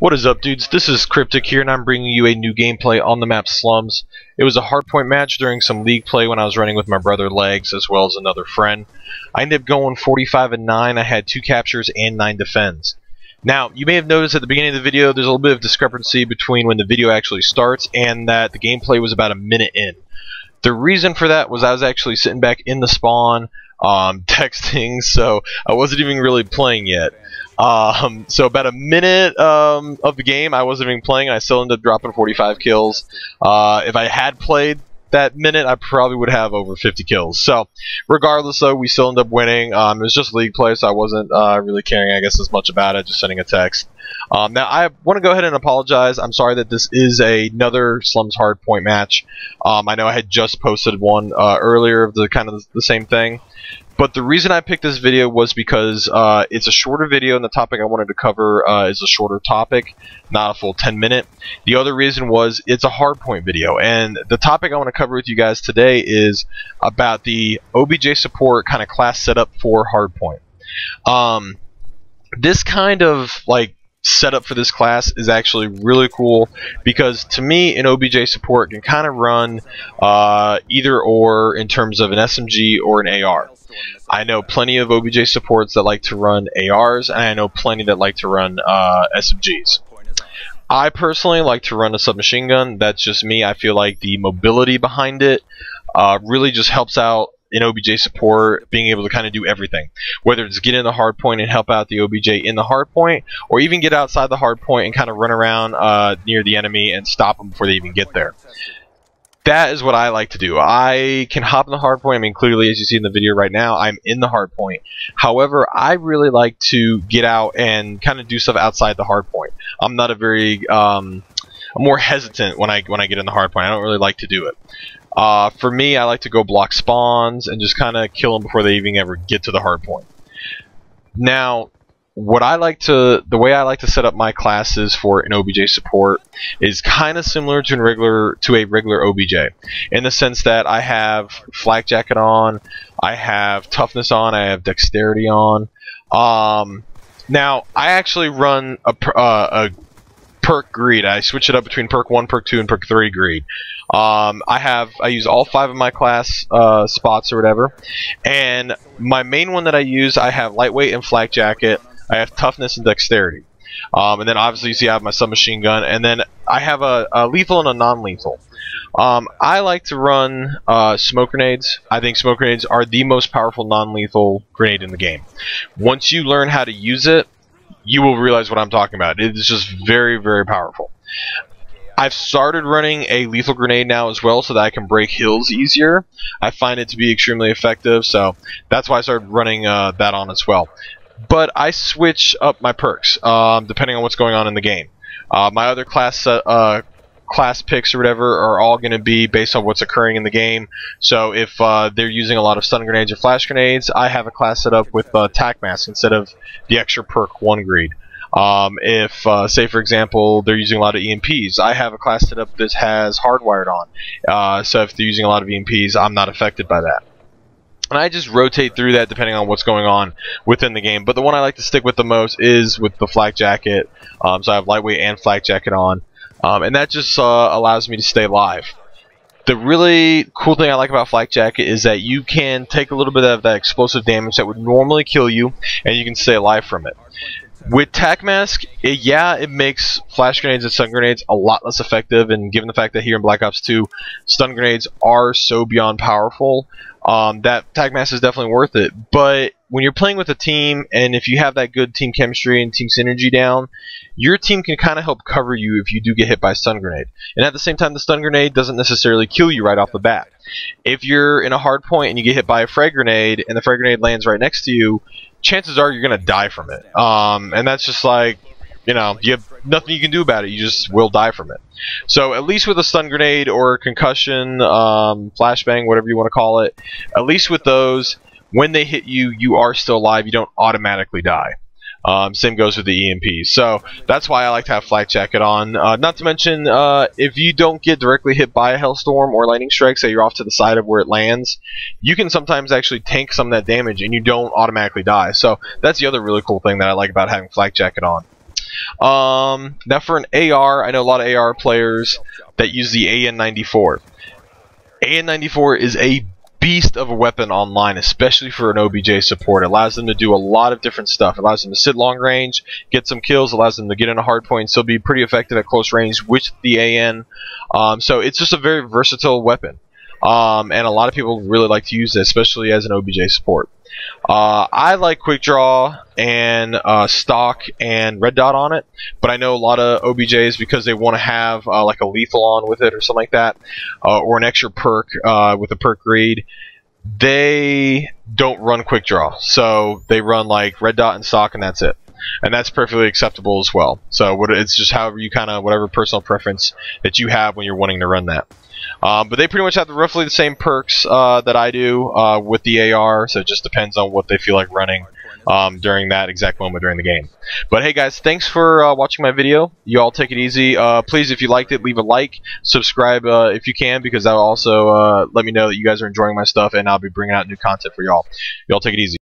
What is up, dudes? This is Cryptic here, and I'm bringing you a new gameplay on the map Slums. It was a hardpoint match during some league play when I was running with my brother Legs as well as another friend. I ended up going 45-9. I had 2 captures and 9 defends. Now, you may have noticed at the beginning of the video there's a little bit of discrepancy between when the video actually starts and that the gameplay was about a minute in. The reason for that was I was actually sitting back in the spawn, texting, so I wasn't even really playing yet. So about a minute of the game I wasn't even playing, and I still ended up dropping 45 kills. If I had played that minute, I probably would have over 50 kills. So regardless though, we still ended up winning. It was just league play, so I wasn't really caring, I guess, as much about it, just sending a text. Now I want to go ahead and apologize. I'm sorry that this is another Slums hardpoint match. I know I had just posted one earlier of the kind of the same thing. But the reason I picked this video was because it's a shorter video, and the topic I wanted to cover is a shorter topic, not a full 10-minute. The other reason was it's a hardpoint video, and the topic I want to cover with you guys today is about the OBJ support kind of class setup for hardpoint. This kind of like setup for this class is actually really cool because to me an OBJ support can kind of run either or in terms of an SMG or an AR. I know plenty of OBJ supports that like to run ARs, and I know plenty that like to run SMGs. I personally like to run a submachine gun. That's just me. I feel like the mobility behind it really just helps out in OBJ support, being able to kind of do everything. Whether it's get in the hard point and help out the OBJ in the hard point, or even get outside the hard point and kind of run around near the enemy and stop them before they even get there. That is what I like to do. I can hop in the hard point. I mean, clearly, as you see in the video right now, I'm in the hard point. However, I really like to get out and kind of do stuff outside the hard point. I'm not a very, I'm more hesitant when I get in the hard point. I don't really like to do it. For me, I like to go block spawns and just kind of kill them before they even ever get to the hard point. Now, the way I like to set up my classes for an OBJ support is kind of similar to a regular OBJ, in the sense that I have flak jacket on, I have toughness on, I have dexterity on. Now, I actually run a perk greed. I switch it up between perk 1, perk 2, and perk 3 greed. I use all 5 of my class spots or whatever, and my main one that I use, I have lightweight and flak jacket. I have toughness and dexterity, and then obviously you see I have my submachine gun, and then I have a lethal and a non-lethal. I like to run smoke grenades. I think smoke grenades are the most powerful non-lethal grenade in the game. Once you learn how to use it, you will realize what I'm talking about. It is just very, very powerful. I've started running a lethal grenade now as well so that I can break hills easier. I find it to be extremely effective, so that's why I started running that on as well. But I switch up my perks depending on what's going on in the game. My other class picks or whatever are all going to be based on what's occurring in the game. So if they're using a lot of stun grenades or flash grenades, I have a class set up with tac mask instead of the extra perk 1 greed. If say for example they're using a lot of EMPs, I have a class set up that has hardwired on. So if they're using a lot of EMPs, I'm not affected by that. And I just rotate through that depending on what's going on within the game. But the one I like to stick with the most is with the flak jacket. So I have lightweight and flak jacket on. And that just allows me to stay alive. The really cool thing I like about flak jacket is that you can take a little bit of that explosive damage that would normally kill you, and you can stay alive from it. With tac mask, it makes flash grenades and stun grenades a lot less effective, and given the fact that here in Black Ops 2 stun grenades are so beyond powerful, that tac mask is definitely worth it. But when you're playing with a team, and if you have that good team chemistry and team synergy down, your team can kind of help cover you if you do get hit by a stun grenade. And at the same time, the stun grenade doesn't necessarily kill you right off the bat. If you're in a hard point and you get hit by a frag grenade, and the frag grenade lands right next to you, chances are you're going to die from it. And that's just like, you know, you have nothing you can do about it. You just will die from it. So at least with a stun grenade or a concussion, flashbang, whatever you want to call it, at least with those, when they hit you, you are still alive. You don't automatically die. Same goes with the EMPs. So that's why I like to have flak jacket on. Not to mention, if you don't get directly hit by a Hellstorm or lightning strike, say you're off to the side of where it lands, you can sometimes actually tank some of that damage and you don't automatically die. So that's the other really cool thing that I like about having flak jacket on. Now for an AR, I know a lot of AR players that use the AN94. AN94 is a beast of a weapon online, especially for an OBJ support. It allows them to do a lot of different stuff. It allows them to sit long range, get some kills, allows them to get in a hard point, and still be pretty effective at close range with the AN. So it's just a very versatile weapon. And a lot of people really like to use it, especially as an OBJ support. I like quick draw and stock and red dot on it, but I know a lot of OBJs, because they want to have like a lethal on with it or something like that, or an extra perk with a perk read. They don't run quick draw, so they run like red dot and stock, and that's it. And that's perfectly acceptable as well. So it's just however you whatever personal preference that you have when you're wanting to run that. But they pretty much have roughly the same perks that I do with the AR, so it just depends on what they feel like running during that exact moment during the game. But hey guys, thanks for watching my video. You all take it easy. Please, if you liked it, leave a like, subscribe if you can, because that will also let me know that you guys are enjoying my stuff, and I'll be bringing out new content for y'all. Y'all take it easy.